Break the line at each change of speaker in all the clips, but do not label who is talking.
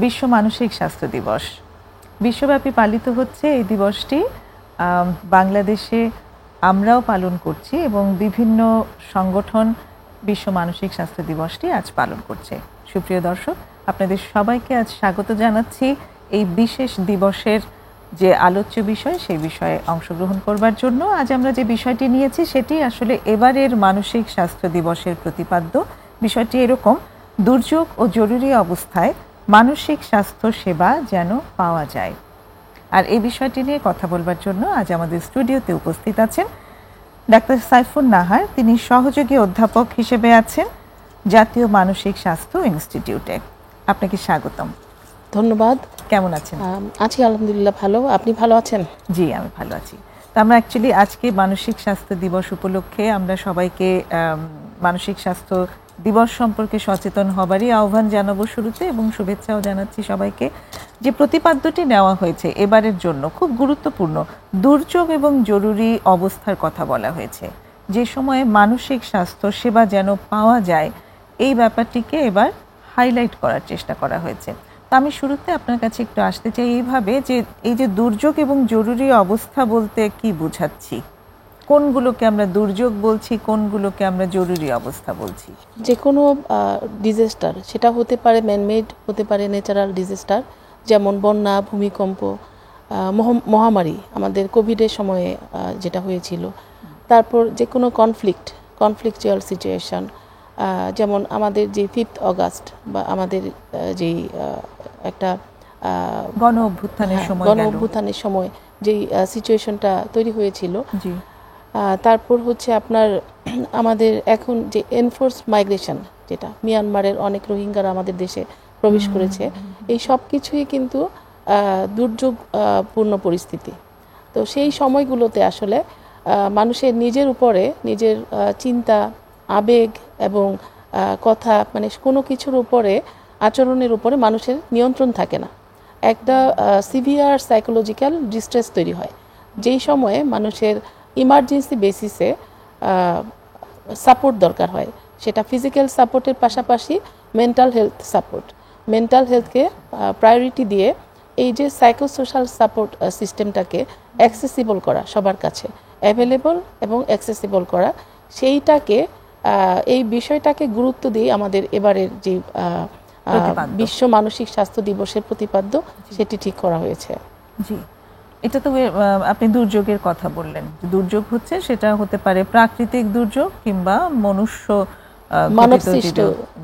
বিশ্ব মানসিক স্বাস্থ্য দিবস বিশ্বব্যাপী পালিত হচ্ছে। এই দিবসটি বাংলাদেশে আমরাও পালন করছি এবং বিভিন্ন সংগঠন বিশ্ব মানসিক স্বাস্থ্য দিবসটি আজ পালন করছে। সুপ্রিয় দর্শক, আপনাদের সবাইকে আজ স্বাগত জানাচ্ছি এই বিশেষ দিবসের যে আলোচ্য বিষয় সেই বিষয়ে অংশগ্রহণ করবার জন্য। আজ আমরা যে বিষয়টি নিয়েছি সেটি আসলে এবারের মানসিক স্বাস্থ্য দিবসের প্রতিপাদ্য। বিষয়টি এরকম: দুর্যোগ ও জরুরি অবস্থায় মানসিক স্বাস্থ্য সেবা যেন পাওয়া যায়। আর এই বিষয়টি নিয়ে কথা বলবার জন্য আজ আমাদের স্টুডিওতে উপস্থিত আছেন ডাক্তার সাইফুন নাহার। তিনি সহযোগী অধ্যাপক হিসেবে আছেন জাতীয় মানসিক স্বাস্থ্য ইনস্টিটিউটে। আপনাকে স্বাগতম।
ধন্যবাদ।
কেমন আছেন?
আছি আলহামদুলিল্লাহ, ভালো। আপনি ভালো আছেন?
জি, আমি ভালো আছি। তো আমরা অ্যাকচুয়ালি আজকে মানসিক স্বাস্থ্য দিবস উপলক্ষে আমরা সবাইকে মানসিক স্বাস্থ্য দিবস সম্পর্কে সচেতন হবারই আহ্বান জানাবো শুরুতে, এবং শুভেচ্ছাও জানাচ্ছি সবাইকে। যে প্রতিপাদ্যটি নেওয়া হয়েছে এবারের জন্য খুব গুরুত্বপূর্ণ। দুর্যোগ এবং জরুরি অবস্থার কথা বলা হয়েছে, যে সময়ে মানসিক স্বাস্থ্য সেবা যেন পাওয়া যায়, এই ব্যাপারটিকে এবার হাইলাইট করার চেষ্টা করা হয়েছে। তা আমি শুরুতে আপনার কাছে একটু আসতে চাই এইভাবে, যে এই যে দুর্যোগ এবং জরুরি অবস্থা বলতে কি বোঝাচ্ছি? কোনগুলোকে আমরা দুর্যোগ বলছি, কোনগুলোকে আমরা জরুরি অবস্থা বলছি?
যে কোনো ডিজাস্টার, সেটা হতে পারে ম্যানমেড, হতে পারে ন্যাচারাল ডিজাস্টার, যেমন বন্যা, ভূমিকম্প, মহামারী, আমাদের কোভিডের সময়ে যেটা হয়েছিল। তারপর যে কোনো কনফ্লিকচুয়াল সিচুয়েশন, যেমন আমাদের যে 5th অগাস্ট বা আমাদের যেই একটা
গণ অভ্যুত্থানের সময়
যেই সিচুয়েশনটা তৈরি হয়েছিল। তারপর হচ্ছে আপনার আমাদের এখন যে এনফোর্স মাইগ্রেশন, যেটা মিয়ানমারের অনেক রোহিঙ্গারা আমাদের দেশে প্রবেশ করেছে, এই সব কিছুই কিন্তু দুর্যোগপূর্ণ পরিস্থিতি। তো সেই সময়গুলোতে আসলে মানুষের নিজের উপরে, নিজের চিন্তা, আবেগ এবং কথা, মানে কোনো কিছুর উপরে, আচরণের উপরে মানুষের নিয়ন্ত্রণ থাকে না। একটা সিভিয়ার সাইকোলজিক্যাল ডিস্ট্রেস তৈরি হয়, যেই সময়ে মানুষের ইমার্জেন্সি বেসিসে সাপোর্ট দরকার হয়। সেটা ফিজিক্যাল সাপোর্টের পাশাপাশি মেন্টাল হেলথকে প্রায়োরিটি দিয়ে এই যে সাইকোসোশ্যাল সাপোর্ট সিস্টেমটাকে অ্যাক্সেসিবল করা, সবার কাছে অ্যাভেলেবল এবং অ্যাক্সেসিবল করা, এই বিষয়টাকে গুরুত্ব দিয়ে আমাদের এবারের যে বিশ্ব মানসিক স্বাস্থ্য দিবসের প্রতিপাদ্য সেটি ঠিক করা হয়েছে।
জি, এটা তো আপনি দুর্যোগের কথা বললেন। দুর্যোগ হচ্ছে, সেটা হতে পারে প্রাকৃতিক দুর্যোগ কিংবা মানবসৃষ্ট।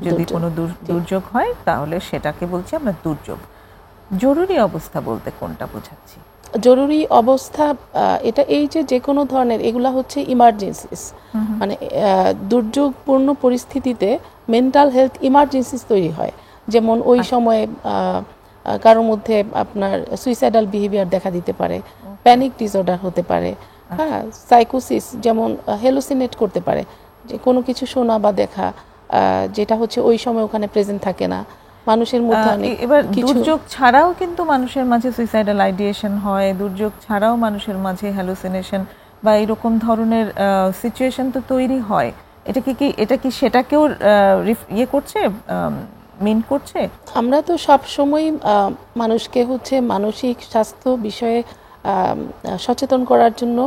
যদি কোনো দুর্যোগ হয় তাহলে সেটাকে বলছি আমরা দুর্যোগ। জরুরি অবস্থা বলতে কোনটা বোঝাচ্ছি?
জরুরি অবস্থা এটা এই যে কোনো ধরনের, এগুলা হচ্ছে ইমার্জেন্সিস। মানে দুর্যোগপূর্ণ পরিস্থিতিতে মেন্টাল হেলথ ইমার্জেন্সিস তৈরি হয়। যেমন ওই সময়ে কারোর মধ্যে আপনার সুইসাইডাল বিহেভিয়ার দেখা দিতে পারে, প্যানিক ডিসঅর্ডার হতে পারে, হ্যাঁ, সাইকোসিস, যেমন হেলুসিনেট করতে পারে, যে কোনো কিছু শোনা বা দেখা যেটা হচ্ছে ওই সময় ওখানে প্রেজেন্ট থাকে না মানুষের মধ্যে।
এবার দুর্যোগ ছাড়াও কিন্তু মানুষের মাঝে সুইসাইডাল আইডিয়েশন হয়, দুর্যোগ ছাড়াও মানুষের মাঝে হ্যালুসিনেশন বা এরকম ধরনের সিচুয়েশন তো তৈরি হয়। এটা কি সেটাকেও করছে, মিন করছে?
আমরা তো সব সময় মানুষকে হচ্ছে মানসিক স্বাস্থ্য বিষয়ে সচেতন করার জন্য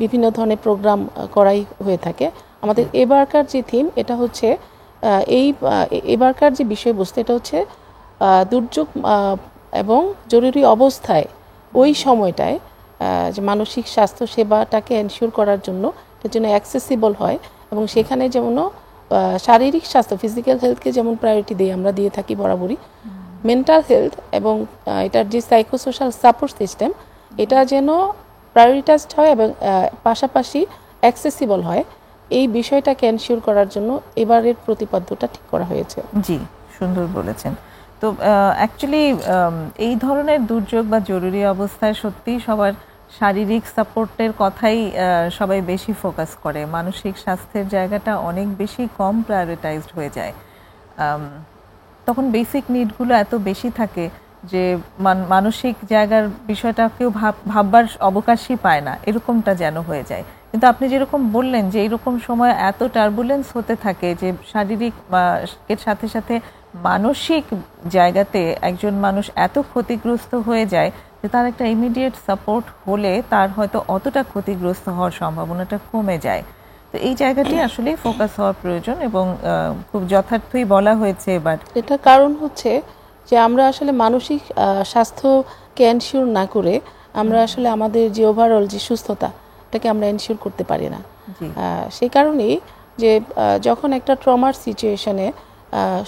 বিভিন্ন ধরনের প্রোগ্রাম করাই হয়ে থাকে। আমাদের এবারকার যে থিম, এটা হচ্ছে এবারকার যে বিষয়বস্তু, এটা হচ্ছে দুর্যোগ এবং জরুরি অবস্থায় ওই সময়টায় যে মানসিক স্বাস্থ্য সেবাটাকে এনশিওর করার জন্য, এটার জন্য অ্যাক্সেসিবল হয়, এবং সেখানে যেমন শারীরিক স্বাস্থ্য, ফিজিক্যাল হেলথকে যেমন প্রায়োরিটি আমরা দিয়ে থাকি বরাবরই, মেন্টাল হেলথ এবং এটার যে সাইকোসোশ্যাল সাপোর্ট সিস্টেম, এটা যেন প্রায়োরিটাইজড হয় এবং পাশাপাশি অ্যাক্সেসিবল হয়, এই বিষয়টাকে এনশিওর করার জন্য এবারের প্রতিপাদ্যটা ঠিক করা হয়েছে।
জি, সুন্দর বলেছেন। তো অ্যাকচুয়ালি এই ধরনের দুর্যোগ বা জরুরি অবস্থায় সত্যি সবার শারীরিক সাপোর্টের কথাই সবাই বেশি ফোকাস করে। মানসিক স্বাস্থ্যের জায়গাটা অনেক বেশি কম প্রায়োরিটাইজড হয়ে যায়। তখন বেসিক নিডগুলো এত বেশি থাকে যে মানসিক জায়গার বিষয়টাকেও ভাববার অবকাশই পায় না, এরকমটা যেন হয়ে যায়। কিন্তু আপনি যেরকম বললেন যে এইরকম সময় এত টার্বুলেন্স হতে থাকে যে শারীরিক এর সাথে সাথে মানসিক জায়গাতে একজন মানুষ এত ক্ষতিগ্রস্ত হয়ে যায় যে তার একটা ইমিডিয়েট সাপোর্ট হলে তার হয়তো অতটা ক্ষতিগ্রস্ত হওয়ার সম্ভাবনাটা কমে যায়। তো এই জায়গাটি আসলে ফোকাস হওয়ার প্রয়োজন এবং খুব যথার্থই বলা হয়েছে এবার।
এটা কারণ হচ্ছে যে আমরা আসলে মানসিক স্বাস্থ্যকে এনশিওর না করে আমরা আসলে আমাদের যে ওভারঅল যে সুস্থতা এটাকে আমরা এনশিওর করতে পারি না। সেই কারণেই যে যখন একটা ট্রমার সিচুয়েশনে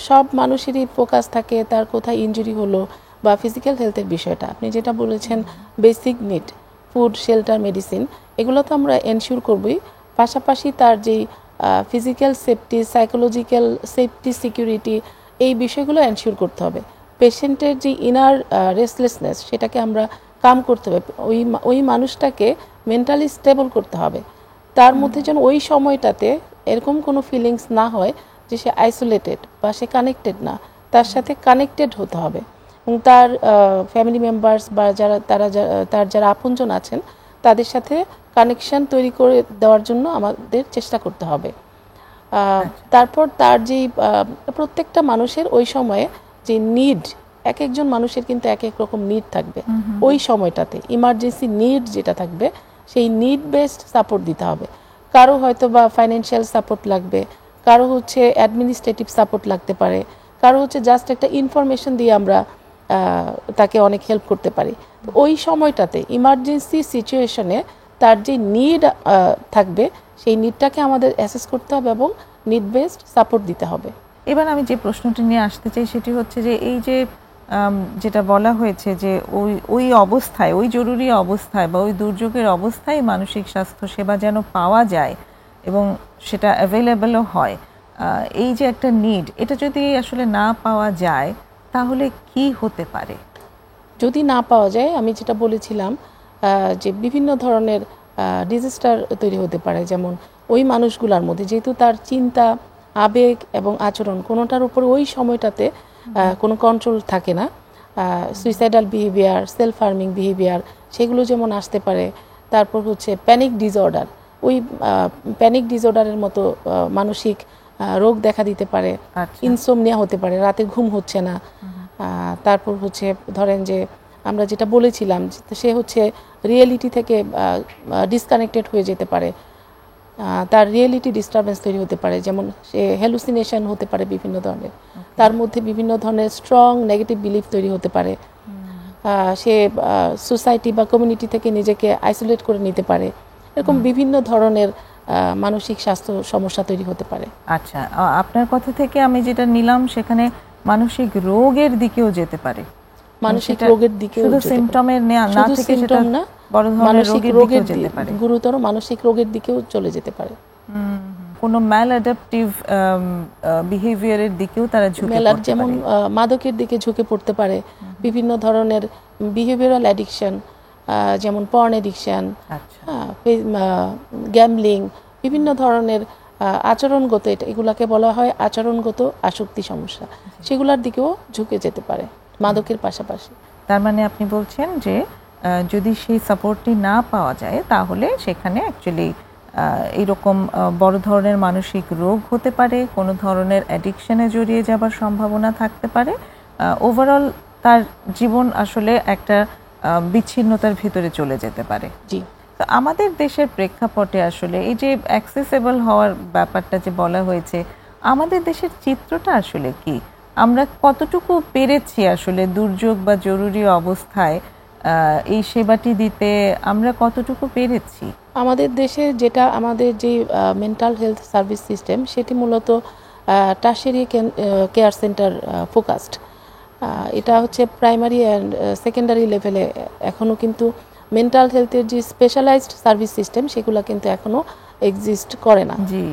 সব মানুষেরই ফোকাস থাকে তার কোথায় ইনজুরি হলো বা ফিজিক্যাল হেলথের বিষয়টা, আপনি যেটা বলেছেন basic need food, shelter, medicine, এগুলো তো আমরা এনশিওর করবই। পাশাপাশি তার যেই physical safety, psychological safety, security, এই বিষয়গুলো এনশিওর করতে হবে। পেশেন্টের যে ইনার রেস্টলেসনেস সেটাকে আমরা কাম করতে হবে, ওই মানুষটাকে মেন্টালি স্টেবল করতে হবে। তার মধ্যে যেন ওই সময়টাতে এরকম কোনো ফিলিংস না হয় যে সে আইসোলেটেড বা সে কানেক্টেড না, তার সাথে কানেক্টেড হতে হবে এবং তার ফ্যামিলি মেম্বার্স বা তার যারা আপনজন আছেন তাদের সাথে কানেকশন তৈরি করে দেওয়ার জন্য আমাদের চেষ্টা করতে হবে। তারপর তার যেই প্রত্যেকটা মানুষের ওই সময়ে যে নিড, এক একজন মানুষের কিন্তু এক এক রকম নিড থাকবে। ওই সময়টাতে ইমার্জেন্সি নিড যেটা থাকবে সেই নিড বেসড সাপোর্ট দিতে হবে। কারো হয়তো বা ফাইন্যান্সিয়াল সাপোর্ট লাগবে, কারো হচ্ছে অ্যাডমিনিস্ট্রেটিভ সাপোর্ট লাগতে পারে, কারো হচ্ছে জাস্ট একটা ইনফরমেশন দিয়ে আমরা তাকে অনেক হেল্প করতে পারি। ওই সময়টাতে ইমার্জেন্সি সিচুয়েশনে তার যে নিড থাকবে সেই নিডটাকে আমাদের অ্যাসেস করতে হবে এবং নিড বেসড সাপোর্ট দিতে হবে।
এবার আমি যে প্রশ্নটি নিয়ে আসতে চাই সেটি হচ্ছে যে এই যে যেটা বলা হয়েছে যে ওই অবস্থায়, ওই জরুরি অবস্থায় বা ওই দুর্যোগের অবস্থায় মানসিক স্বাস্থ্য সেবা যেন পাওয়া যায় এবং সেটা অ্যাভেলেবেলও হয়, এই যে একটা নিড, এটা যদি আসলে না পাওয়া যায় তাহলে কি হতে পারে?
যদি না পাওয়া যায়, আমি যেটা বলেছিলাম যে বিভিন্ন ধরনের ডিজাস্টার তৈরি হতে পারে। যেমন ওই মানুষগুলোর মধ্যে যেহেতু তার চিন্তা, আবেগ এবং আচরণ কোনোটার উপর ওই সময়টাতে কোনো কন্ট্রোল থাকে না, suicidal behaviour, self harming behaviour সেগুলো যেমন আসতে পারে। তারপর হচ্ছে প্যানিক ডিসঅর্ডার, ওই প্যানিক ডিসঅর্ডারের মতো মানসিক রোগ দেখা দিতে পারে। ইনসোমনিয়া হতে পারে, রাতে ঘুম হচ্ছে না। তারপর হচ্ছে ধরেন যে আমরা যেটা বলেছিলাম সে হচ্ছে রিয়েলিটি থেকে ডিসকানেক্টেড হয়ে যেতে পারে, তার রিয়েলিটি ডিস্টারবেন্স তৈরি হতে পারে, যেমন সে হ্যালুসিনেশন হতে পারে বিভিন্ন ধরনের, তার মধ্যে বিভিন্ন ধরনের স্ট্রং নেগেটিভ বিলিফ তৈরি হতে পারে, সে সোসাইটি বা কমিউনিটি থেকে নিজেকে আইসোলেট করে নিতে পারে। এরকম বিভিন্ন ধরনের মানসিক স্বাস্থ্য সমস্যা তৈরি হতে পারে।
আচ্ছা, আপনার কথা থেকে আমি যেটা নিলাম সেখানে মানসিক রোগের দিকেও যেতে পারে,
মানসিক রোগের দিকেও,
শুধু সিম্পটমের না থেকে সেটা বড় ধরনের রোগের দিকেও যেতে পারে,
গুরুতর মানসিক রোগের দিকেও চলে যেতে পারে।
কোনো ম্যালঅ্যাডাপটিভ বিহেভিয়ারের দিকেও তারা ঝুঁকে পড়তে পারে,
যেমন মাদকের দিকে ঝুঁকে পড়তে পারে, বিভিন্ন ধরনের বিহেভিয়ারাল অ্যাডিকশন যেমন পর্ন অ্যাডিকশন, গ্যাম্বলিং, বিভিন্ন ধরনের আচরণগত, এগুলাকে বলা হয় আচরণগত আসক্তি সমস্যা, সেগুলোর দিকেও ঝুঁকে যেতে পারে মাদকের পাশাপাশি।
তার মানে আপনি বলছেন যে যদি সেই সাপোর্টটি না পাওয়া যায় তাহলে সেখানে অ্যাকচুয়ালি এইরকম বড় ধরনের মানসিক রোগ হতে পারে, কোনো ধরনের অ্যাডিকশনে জড়িয়ে যাবার সম্ভাবনা থাকতে পারে, ওভারঅল তার জীবন আসলে একটা বিচ্ছিন্নতার ভিতরে চলে যেতে পারে।
জি,
তো আমাদের দেশের প্রেক্ষাপটে আসলে এই যে অ্যাক্সেসেবল হওয়ার ব্যাপারটা যে বলা হয়েছে, আমাদের দেশের চিত্রটা আসলে কি? আমরা কতটুকু পেরেছি আসলে দুর্যোগ বা জরুরি অবস্থায় এই সেবাটি দিতে, আমরা কতটুকু পেরেছি?
আমাদের দেশে যেটা আমাদের যে মেন্টাল হেলথ সার্ভিস সিস্টেম সেটি মূলত টারশিয়ারি কেয়ার সেন্টার ফোকাসড। এটা হচ্ছে প্রাইমারি অ্যান্ড সেকেন্ডারি লেভেলে এখনও কিন্তু মেন্টাল হেলথের যে স্পেশালাইজড সার্ভিস সিস্টেম সেগুলো কিন্তু এখনও এক্সিস্ট করে না।
জি,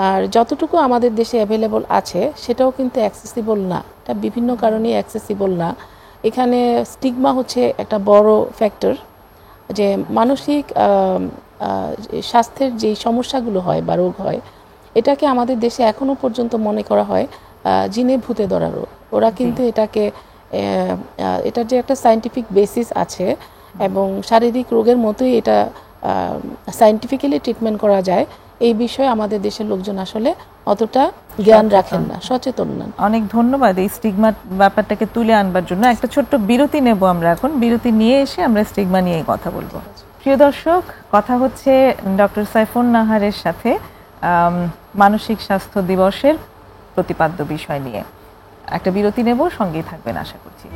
আর যতটুকু আমাদের দেশে অ্যাভেলেবল আছে সেটাও কিন্তু অ্যাক্সেসিবল না, এটা বিভিন্ন কারণেই অ্যাক্সেসিবল না। এখানে স্টিগমা হচ্ছে একটা বড় ফ্যাক্টর, যে মানসিক স্বাস্থ্যের যেই সমস্যাগুলো হয় বা রোগ হয় এটাকে আমাদের দেশে এখনও পর্যন্ত মনে করা হয় জিনে ভূতে ধরা রোগ। ওরা কিন্তু এটার যে একটা সায়েন্টিফিক বেসিস আছে এবং শারীরিক রোগের মতোই এটা সায়েন্টিফিক্যালি ট্রিটমেন্ট করা যায়, এই বিষয়ে আমাদের দেশের লোকজন আসলে অতটা জ্ঞান রাখেন না, সচেতন না।
অনেক ধন্যবাদ এই স্টিগমা ব্যাপারটাকে তুলে আনবার জন্য। একটা ছোট্ট বিরতি নেব আমরা এখন, বিরতি নিয়ে এসে আমরা স্টিগমা নিয়ে কথা বলবো। প্রিয় দর্শক, কথা হচ্ছে ডক্টর সাইফুন নাহারের সাথে মানসিক স্বাস্থ্য দিবসের প্রতিপাদ্য বিষয় নিয়ে। একটা বিরতি নেব, সঙ্গেই থাকবেন আশা করছি।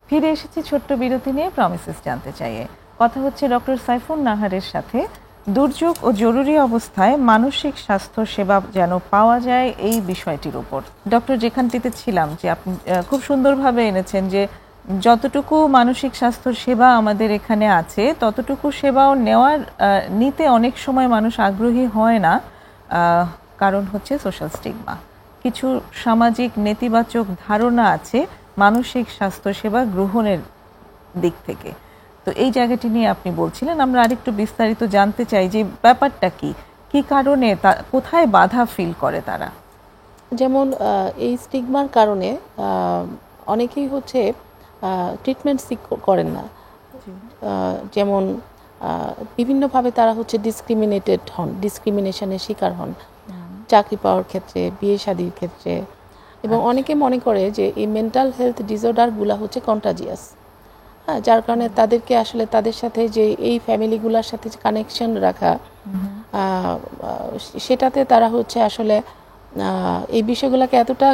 ফিরে এসেছি ছোট্ট বিরতি নিয়ে প্রমিসেস জানতে চাইয়ে। কথা হচ্ছে ডক্টর সাইফুন নাহারের সাথে দুর্যোগ ও জরুরি অবস্থায় মানসিক স্বাস্থ্য সেবা যেন পাওয়া যায় এই বিষয়টির উপর। ডক্টর, যেখানটিতে ছিলাম যে আপনি খুব সুন্দরভাবে এনেছেন যে যতটুকু মানসিক স্বাস্থ্য সেবা আমাদের এখানে আছে ততটুকু সেবাও নিতে অনেক সময় মানুষ আগ্রহী হয় না, কারণ হচ্ছে সোশ্যাল স্টিগমা। কিছু সামাজিক নেতিবাচক ধারণা আছে মানসিক স্বাস্থ্য সেবা গ্রহণের দিক থেকে। তো এই জায়গাটি নিয়ে আপনি বলছিলেন, আমরা আরেকটু বিস্তারিত জানতে চাই যে ব্যাপারটা কি কারণে, কোথায় বাধা ফিল করে তারা।
যেমন এই স্টিগমার কারণে অনেকেই হচ্ছে ট্রিটমেন্ট সিক করেন না। যেমন বিভিন্নভাবে তারা হচ্ছে ডিসক্রিমিনেশনের শিকার হন, চাকরি পাওয়ার ক্ষেত্রে, বিয়ে শাদীর ক্ষেত্রে। এবং অনেকে মনে করে যে এই মেন্টাল হেলথ ডিসঅর্ডারগুলো হচ্ছে কন্টাজিয়াস, হ্যাঁ, যার কারণে তাদেরকে আসলে তাদের সাথে যে এই ফ্যামিলিগুলোর সাথে যে কানেকশন রাখা, সেটাতে তারা হচ্ছে আসলে এই বিষয়গুলোকে এতটা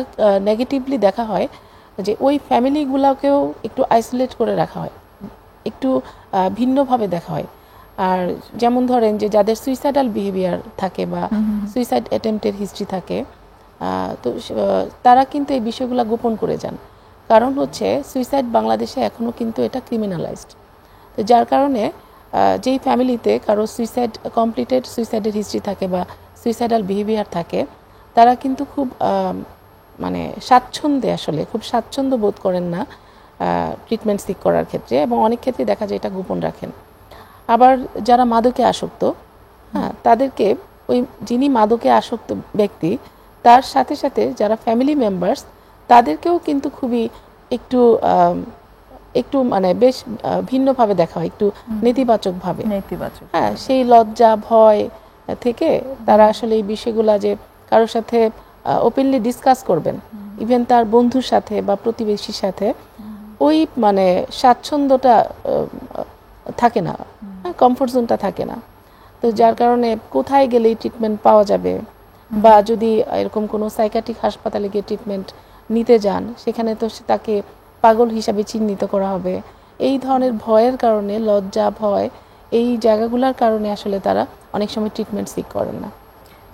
নেগেটিভলি দেখা হয় যে ওই ফ্যামিলিগুলোকেও একটু আইসোলেট করে রাখা হয়, একটু ভিন্নভাবে দেখা হয়। আর যেমন ধরেন যে যাদের সুইসাইডাল বিহেভিয়ার থাকে বা সুইসাইড অ্যাটেম্পটের হিস্ট্রি থাকে, তো তারা কিন্তু এই বিষয়গুলো গোপন করে যান। কারণ হচ্ছে সুইসাইড বাংলাদেশে এখনও কিন্তু এটা ক্রিমিনালাইজড। তো যার কারণে যেই ফ্যামিলিতে কারো কমপ্লিটেড সুইসাইডের হিস্ট্রি থাকে বা সুইসাইডাল বিহেভিয়ার থাকে, তারা কিন্তু খুব মানে খুব স্বাচ্ছন্দ্য বোধ করেন না ট্রিটমেন্ট সিক করার ক্ষেত্রে, এবং অনেক ক্ষেত্রে দেখা যায় এটা গোপন রাখেন। আবার যারা মাদকে আসক্ত, হ্যাঁ, তাদেরকে যিনি মাদকে আসক্ত ব্যক্তি তার সাথে সাথে যারা ফ্যামিলি মেম্বার্স তাদেরকেও কিন্তু খুবই একটু মানে বেশ ভিন্নভাবে দেখা হয়, একটু নেতিবাচকভাবে। হ্যাঁ, সেই লজ্জা ভয় থেকে তারা আসলে এই বিষয়গুলা যে কারোর সাথে ওপেনলি ডিসকাস করবেন, ইভেন তার বন্ধুর সাথে বা প্রতিবেশীর সাথে, ওই মানে স্বাচ্ছন্দ্যটা থাকে না, কমফোর্ট জোনটা থাকে না। তো যার কারণে কোথায় গেলেই ট্রিটমেন্ট পাওয়া যাবে, বা যদি এরকম কোনো সাইকিয়াট্রিক হাসপাতালে গিয়ে ট্রিটমেন্ট নিতে যান, সেখানে তো তাকে পাগল হিসাবে চিহ্নিত করা হবে। এই ধরনের ভয়ের কারণে, লজ্জা ভয়, এই জায়গাগুলোর কারণে আসলে তারা অনেক সময় ট্রিটমেন্ট সিক করেন না।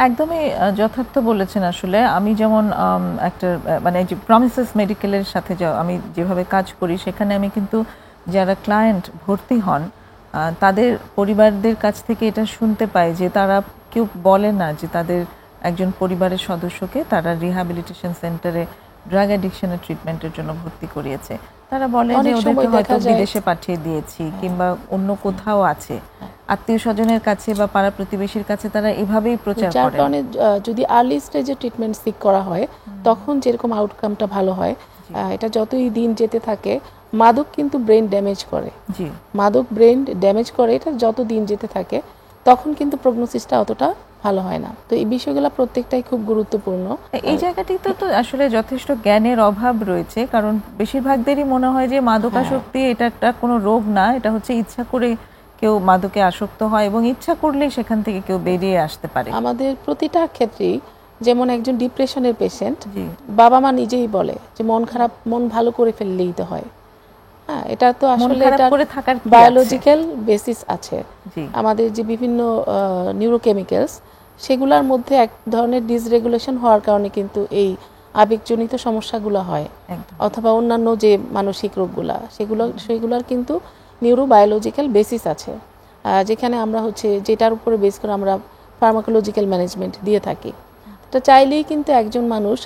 একদমই যথার্থ বলেছেন। আসলে আমি যেমন একটা মানে যে প্রমিসেস মেডিকেলের সাথে আমি যেভাবে কাজ করি, সেখানে আমি কিন্তু যারা ক্লায়েন্ট ভর্তি হন তাদের পরিবারদের কাছ থেকে এটা শুনতে পাই যে তারা কেউ বলে না যে তাদের একজন পরিবারের সদস্যকে তারা রিহ্যাবিলিটেশন সেন্টারে ড্রাগ অ্যাডিকশনের ট্রিটমেন্টের জন্য ভর্তি করিয়েছে। তারা বলে যে ওদেরকে হয়তো বিদেশে পাঠিয়ে দিয়েছি কিংবা অন্য কোথাও আছে, আত্মীয় স্বজনের কাছে বা পাড়া প্রতিবেশীর কাছে তারা এভাবেই প্রচার করে।
যার কারণে যদি আর্লি স্টেজে ট্রিটমেন্ট সিক করা হয় তখন যেরকম আউটকামটা ভালো হয়, এটা যতই দিন যেতে থাকে, মাদক কিন্তু ব্রেন ড্যামেজ করে। মাদক ব্রেন ড্যামেজ করে, এটা যত দিন যেতে থাকে তখন কিন্তু প্রগনোসিসটা অতটা ভালো হয় না। তো এই বিষয়গুলো প্রত্যেকটাই খুব গুরুত্বপূর্ণ।
এই জায়গাটিতে তো আসলে যথেষ্ট জ্ঞানের অভাব রয়েছে, কারণ বেশিরভাগদেরই মনে হয় যে মাদকাসক্তি এটা একটা কোনো রোগ না, এটা হচ্ছে ইচ্ছা করে কেউ মাদকে আসক্ত হয় এবং ইচ্ছা করলেই সেখান থেকে কেউ বেরিয়ে আসতে পারে।
আমাদের প্রতিটা ক্ষেত্রেই, যেমন একজন ডিপ্রেশনের পেশেন্ট, বাবা মা নিজেই বলে যে মন ভালো করে ফেললেই তো হয়। হ্যাঁ, এটা তো আসলে বায়োলজিক্যাল বেসিস আছে। আমাদের যে বিভিন্ন নিউরোকেমিক্যালস, সেগুলোর মধ্যে এক ধরনের ডিসরেগুলেশন হওয়ার কারণে কিন্তু এই আবেগজনিত সমস্যাগুলো হয়, অথবা অন্যান্য যে মানসিক রোগগুলা, সেগুলোর কিন্তু নিউরোবায়োলজিক্যাল বেসিস আছে, যেখানে আমরা হচ্ছে যেটার উপরে বেস করে আমরা ফার্মাকোলজিক্যাল ম্যানেজমেন্ট দিয়ে থাকি। তো চাইলেই কিন্তু একজন মানুষ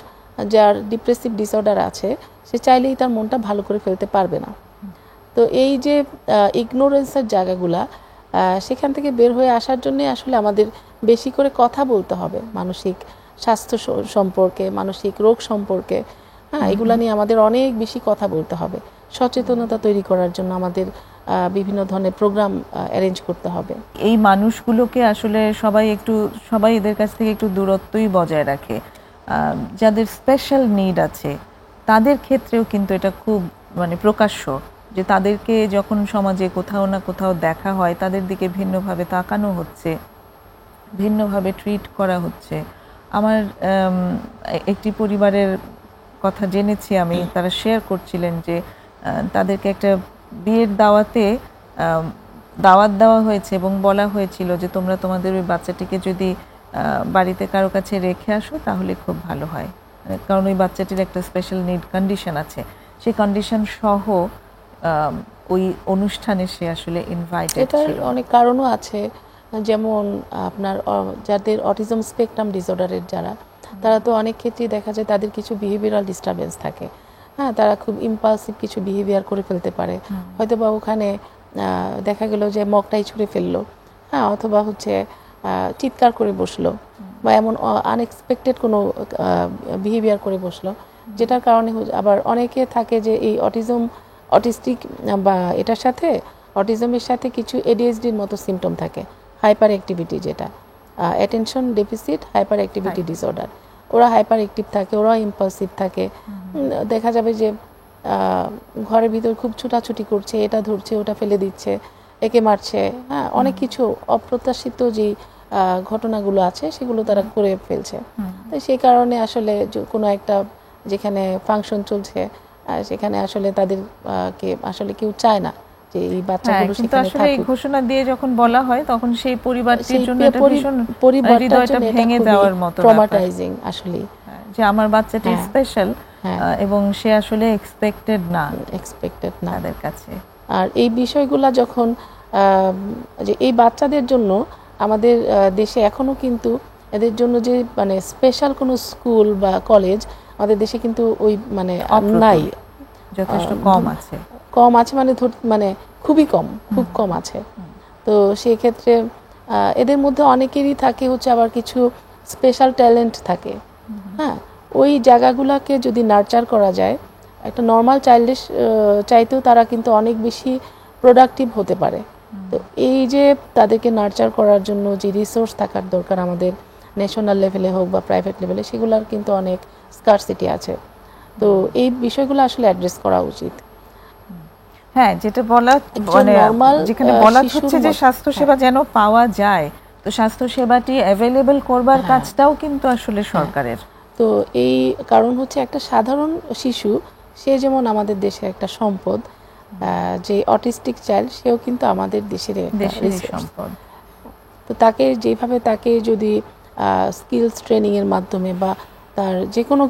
যার ডিপ্রেসিভ ডিসঅর্ডার আছে, সে চাইলেই তার মনটা ভালো করে ফেলতে পারবে না। তো এই যে ইগনোরেন্সের জায়গাগুলা, সেখান থেকে বের হয়ে আসার জন্যে আসলে আমাদের বেশি করে কথা বলতে হবে মানসিক স্বাস্থ্য সম্পর্কে, মানসিক রোগ সম্পর্কে। হ্যাঁ, এগুলা নিয়ে আমাদের অনেক বেশি কথা বলতে হবে। সচেতনতা তৈরি করার জন্য আমাদের বিভিন্ন ধরনের প্রোগ্রাম অ্যারেঞ্জ করতে হবে।
এই মানুষগুলোকে আসলে সবাই এদের কাছ থেকে একটু দূরত্বই বজায় রাখে। যাদের স্পেশাল নিড আছে তাদের ক্ষেত্রেও কিন্তু এটা খুব প্রকাশ্য, যে তাদেরকে যখন সমাজে কোথাও না কোথাও দেখা হয় তাদের দিকে ভিন্নভাবে তাকানো হচ্ছে, ভিন্নভাবে ট্রিট করা হচ্ছে। আমার একটি পরিবারের কথা জেনেছি আমি, তারা শেয়ার করছিলেন যে তাদেরকে একটা বিয়ের দাওয়াত দেওয়া হয়েছে এবং বলা হয়েছিল যে তোমরা তোমাদের ওই বাচ্চাটিকে যদি বাড়িতে কারো কাছে রেখে আসো তাহলে খুব ভালো হয়, কারণ ওই বাচ্চাটির একটা স্পেশাল নিড কন্ডিশন আছে। সেই কন্ডিশন সহ ওই অনুষ্ঠানে সে আসলে ইনভাইটেড ছিল।
এটার অনেক কারণও আছে, যেমন আপনার যাদের অটিজম স্পেকট্রাম ডিসঅর্ডারের তারা তো অনেক ক্ষেত্রেই দেখা যায় তাদের কিছু বিহেভিয়ারাল ডিস্টারবেন্স থাকে। হ্যাঁ, তারা খুব ইম্পালসিভ কিছু বিহেভিয়ার করে ফেলতে পারে, হয়তো বা ওখানে দেখা গেল যে মগটাই ছুঁড়ে ফেললো, হ্যাঁ, অথবা হচ্ছে চিৎকার করে বসলো বা এমন আনএক্সপেক্টেড কোনো বিহেভিয়ার করে বসলো, যেটার কারণে আবার অনেকে থাকে যে এই অটিস্টিক বা এটার সাথে অটিজমের সাথে কিছু এডিএইচডির মতো সিমটম থাকে, হাইপার অ্যাক্টিভিটি, যেটা attention deficit hyper activity disorder. ওরা হাইপার অ্যাক্টিভ থাকে, ওরা ইম্পালসিভ থাকে। দেখা যাবে যে ঘরের ভিতর খুব ছুটাছুটি করছে, এটা ধরছে ওটা ফেলে দিচ্ছে, একে মারছে, হ্যাঁ, অনেক কিছু অপ্রত্যাশিত যে ঘটনাগুলো আছে সেগুলো তারা করে ফেলছে। তাই সেই কারণে আসলে কোনো একটা যেখানে ফাংশন চলছে সেখানে আসলে তাদেরকে আসলে কেউ চায় না যে এই বাচ্চাগুলো সেখানে থাকুক।
এই ঘোষণা দিয়ে যখন বলা হয় তখন সেই পরিবারটির জন্য এটা ভীষণ হৃদয়টা ভেঙে দেওয়ার মতো,
ট্রমাটাইজিং আসলে,
যে আমার বাচ্চাটি স্পেশাল এবং সে আসলে এক্সপেক্টেড না তাদের কাছে।
আর এই বিষয়গুলা যখন যে এই বাচ্চাদের জন্য আমাদের দেশে এখনো কিন্তু এদের জন্য যে স্পেশাল কোনো স্কুল বা কলেজ আমাদের দেশে কিন্তু ওই নাই,
যথেষ্ট কম আছে
খুবই খুব কম আছে। তো সেই ক্ষেত্রে এদের মধ্যে অনেকেরই থাকে হচ্ছে আবার কিছু স্পেশাল ট্যালেন্ট থাকে। হ্যাঁ, ওই জায়গাগুলোকে যদি নার্চার করা যায়, একটা নর্মাল চাইল্ডের চাইতেও তারা কিন্তু অনেক বেশি প্রোডাক্টিভ হতে পারে। তো এই যে তাদেরকে নার্চার করার জন্য যে রিসোর্স থাকার দরকার আমাদের ন্যাশনাল লেভেলে হোক বা প্রাইভেট লেভেলে, সেগুলোর কিন্তু অনেক স্কারসিটি আছে। তো এই বিষয়গুলো আসলে অ্যাড্রেস করা উচিত।
হ্যাঁ, যেটা যেখানে বলা হচ্ছে যে স্বাস্থ্যসেবা যেন পাওয়া যায়, তো স্বাস্থ্যসেবাটি অ্যাভেলেবল করবার কাজটাও কিন্তু আসলে সরকারের।
তো এই কারণ হচ্ছে একটা সাধারণ শিশু, সে যেমন আমাদের দেশের একটা সম্পদ, যে অটিস্টিক চাইল্ড সেও কিন্তু আমাদের দেশের সম্পদ। তো তাকে যদি স্কিলস ট্রেনিংয়ের মাধ্যমে বা তার যে কোনো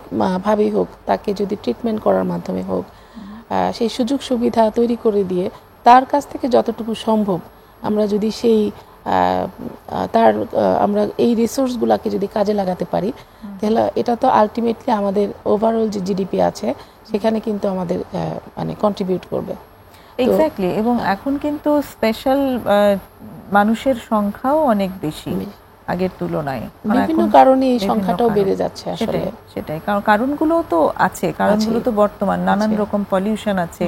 ভাবেই হোক, তাকে যদি ট্রিটমেন্ট করার মাধ্যমে হোক, সেই সুযোগ সুবিধা তৈরি করে দিয়ে তার কাছ থেকে যতটুকু সম্ভব আমরা যদি আমরা এই রিসোর্সগুলোকে যদি কাজে লাগাতে পারি, তাহলে এটা তো আলটিমেটলি আমাদের ওভারঅল যে জিডিপি আছে সেখানে কিন্তু আমাদের কন্ট্রিবিউট করবে।
এক্স্যাক্টলি। এবং এখন কিন্তু স্পেশাল মানুষের সংখ্যাও অনেক বেশি আগের তুলনায়,
বিভিন্ন কারণে এই সংখ্যাটাও বেড়ে যাচ্ছে আসলে।
সেটাই কারণগুলো তো আছে, কারণগুলো তো বর্তমান নানান রকম পলিউশন আছে,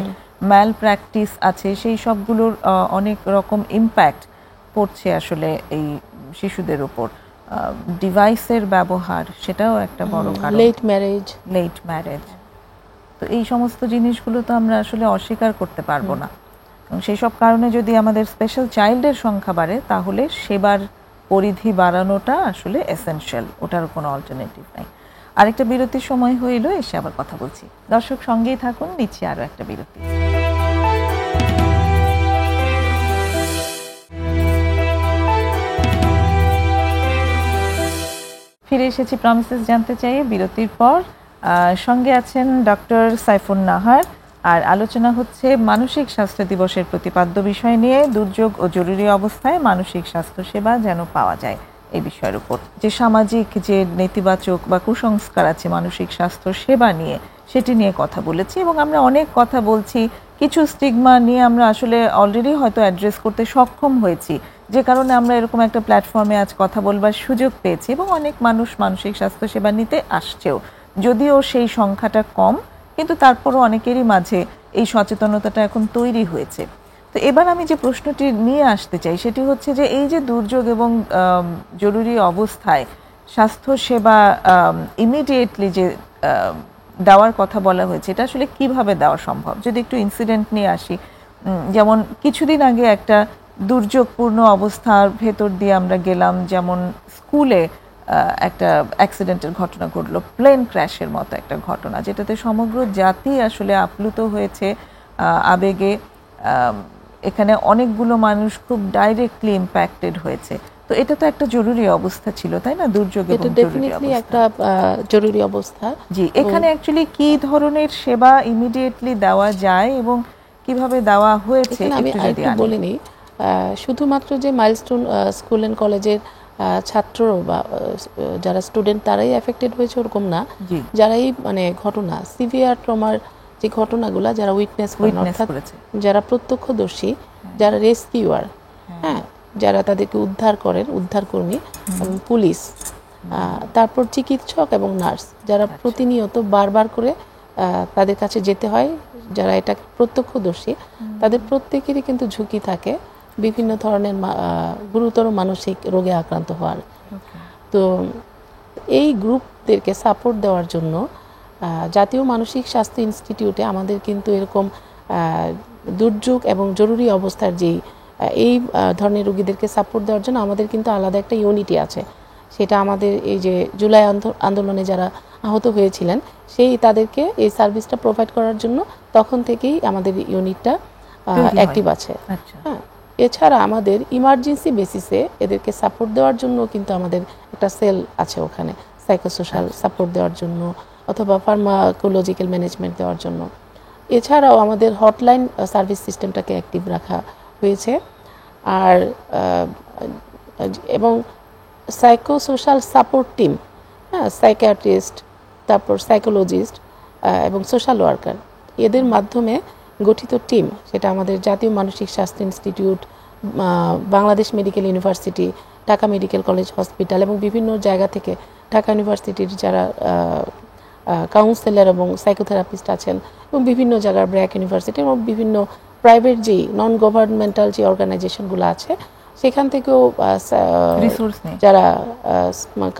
ম্যাল প্র্যাকটিস আছে, সেই সবগুলোর অনেক রকম ইম্প্যাক্ট পড়ছে আসলে এই শিশুদের উপর। ডিভাইসের ব্যবহার, সেটাও একটা বড় কারণ।
লেট ম্যারেজ,
তো এই সমস্ত জিনিসগুলো তো আমরা আসলে অস্বীকার করতে পারবো না। এবং সেই সব কারণে যদি আমাদের স্পেশাল চাইল্ডের সংখ্যা বাড়ে, তাহলে সেবার পরিধি বাড়ানোটা আসলে এসেনশিয়াল, ওটার কোনো অল্টারনেটিভ নাই। আরেকটা বিরতির সময় হইল, এসে আবার কথা বলছি। দর্শক সঙ্গেই থাকুন, নিচ্ছি আরও একটা বিরতি। ফিরে এসেছি প্রমিসেস জানতে চাই বিরতির পর। সঙ্গে আছেন ডক্টর সাইফুন নাহার, আর আলোচনা হচ্ছে মানসিক স্বাস্থ্য দিবসের প্রতিপাদ্য বিষয় নিয়ে, দুর্যোগ ও জরুরি অবস্থায় মানসিক স্বাস্থ্য সেবা যেন পাওয়া যায় এই বিষয়ের উপর। যে সামাজিক যে নেতিবাচক বা কুসংস্কার আছে মানসিক স্বাস্থ্য সেবা নিয়ে, সেটি নিয়ে কথা বলেছি এবং আমরা অনেক কথা বলছি। কিছু স্টিগমা নিয়ে আমরা আসলে অলরেডি হয়তো অ্যাড্রেস করতে সক্ষম হয়েছি, যে কারণে আমরা এরকম একটা প্ল্যাটফর্মে আজ কথা বলবার সুযোগ পেয়েছি এবং অনেক মানুষ মানসিক স্বাস্থ্য সেবা নিতে আসছেও। যদিও সেই সংখ্যাটা কম, কিন্তু তারপরও অনেকেরই মাঝে এই সচেতনতাটা এখন তৈরি হয়েছে। তো এবার আমি যে প্রশ্নটি নিয়ে আসতে চাই সেটি হচ্ছে যে এই যে দুর্যোগ এবং জরুরি অবস্থায় স্বাস্থ্যসেবা ইমিডিয়েটলি যে দেওয়ার কথা বলা হয়েছে, এটা আসলে কিভাবে দেওয়া সম্ভব? যদি একটু ইনসিডেন্ট নিয়ে আসি, যেমন কিছুদিন আগে একটা দুর্যোগপূর্ণ অবস্থার ভেতর দিয়ে আমরা গেলাম, যেমন স্কুলে একটা অ্যাক্সিডেন্টের ঘটনা ঘটলো, প্লেন ক্র্যাশের মতো একটা ঘটনা, যেটাতে সমগ্র জাতি আসলে আপ্লুত হয়েছে আবেগে। এখানে অনেকগুলো মানুষ খুব ডাইরেক্টলি ইম্প্যাক্টেড হয়েছে। তো এটা তো একটা জরুরি অবস্থা ছিল, তাই না? দুর্যোগ এবং জরুরি অবস্থা,
একটা জরুরি অবস্থা।
জি, এখানে অ্যাকচুয়ালি কি ধরনের সেবা ইমিডিয়েটলি দেওয়া যায় এবং কিভাবে দেওয়া হয়েছে
আমি
একটু যদি
বলে নিই, শুধুমাত্র যে মাইলস্টোন স্কুল অ্যান্ড কলেজের ছাত্র বা যারা স্টুডেন্ট তারাই এফেক্টেড হয়েছে ওরকম না, যারাই মানে ঘটনা সিভিয়ার ট্রমার যে ঘটনাগুলো যারা উইটনেস করেন, অর্থাৎ যারা প্রত্যক্ষদর্শী, যারা রেস্কিউয়ার, হ্যাঁ, যারা তাদেরকে উদ্ধার করেন, উদ্ধারকর্মী এবং পুলিশ, তারপর চিকিৎসক এবং নার্স, যারা প্রতিনিয়ত বারবার করে তাদের কাছে যেতে হয়, যারা এটা প্রত্যক্ষদর্শী, তাদের প্রত্যেকেরই কিন্তু ঝুঁকি থাকে বিভিন্ন ধরনের গুরুতর মানসিক রোগে আক্রান্ত হওয়ার। তো এই গ্রুপদেরকে সাপোর্ট দেওয়ার জন্য জাতীয় মানসিক স্বাস্থ্য ইনস্টিটিউটে আমাদের কিন্তু এরকম দুর্যোগ এবং জরুরি অবস্থার যেই এই ধরনের রোগীদেরকে সাপোর্ট দেওয়ার জন্য আমাদের কিন্তু আলাদা একটা ইউনিটি আছে। সেটা আমাদের এই যে জুলাই আন্দোলনে যারা আহত হয়েছিলেন তাদেরকে এই সার্ভিসটা প্রোভাইড করার জন্য তখন থেকেই আমাদের ইউনিটটা অ্যাক্টিভ আছে। হ্যাঁ, এছাড়া আমাদের ইমার্জেন্সি বেসিসে এদেরকে সাপোর্ট দেওয়ার জন্য কিন্তু আমাদের একটা সেল আছে ওখানে, সাইকোসোশ্যাল সাপোর্ট দেওয়ার জন্য অথবা ফার্মাকোলজিক্যাল ম্যানেজমেন্ট দেওয়ার জন্য। এছাড়াও আমাদের হটলাইন সার্ভিস সিস্টেমটাকে অ্যাক্টিভ রাখা হয়েছে। আর এবং সাইকোসোশ্যাল সাপোর্ট টিম, হ্যাঁ, সাইকিয়াট্রিস্ট, তারপর সাইকোলজিস্ট এবং সোশ্যাল ওয়ার্কার, এদের মাধ্যমে গঠিত টিম, সেটা আমাদের জাতীয় মানসিক স্বাস্থ্য institute, Bangladesh medical university, Dhaka medical college hospital এবং বিভিন্ন জায়গা থেকে ঢাকা ইউনিভার্সিটির যারা কাউন্সিলর এবং সাইকোথেরাপিস্ট আছেন এবং বিভিন্ন জায়গার ব্র্যাক ইউনিভার্সিটি এবং বিভিন্ন প্রাইভেট যে নন গভর্নমেন্টাল যে অর্গানাইজেশনগুলো আছে সেখান থেকেও যারা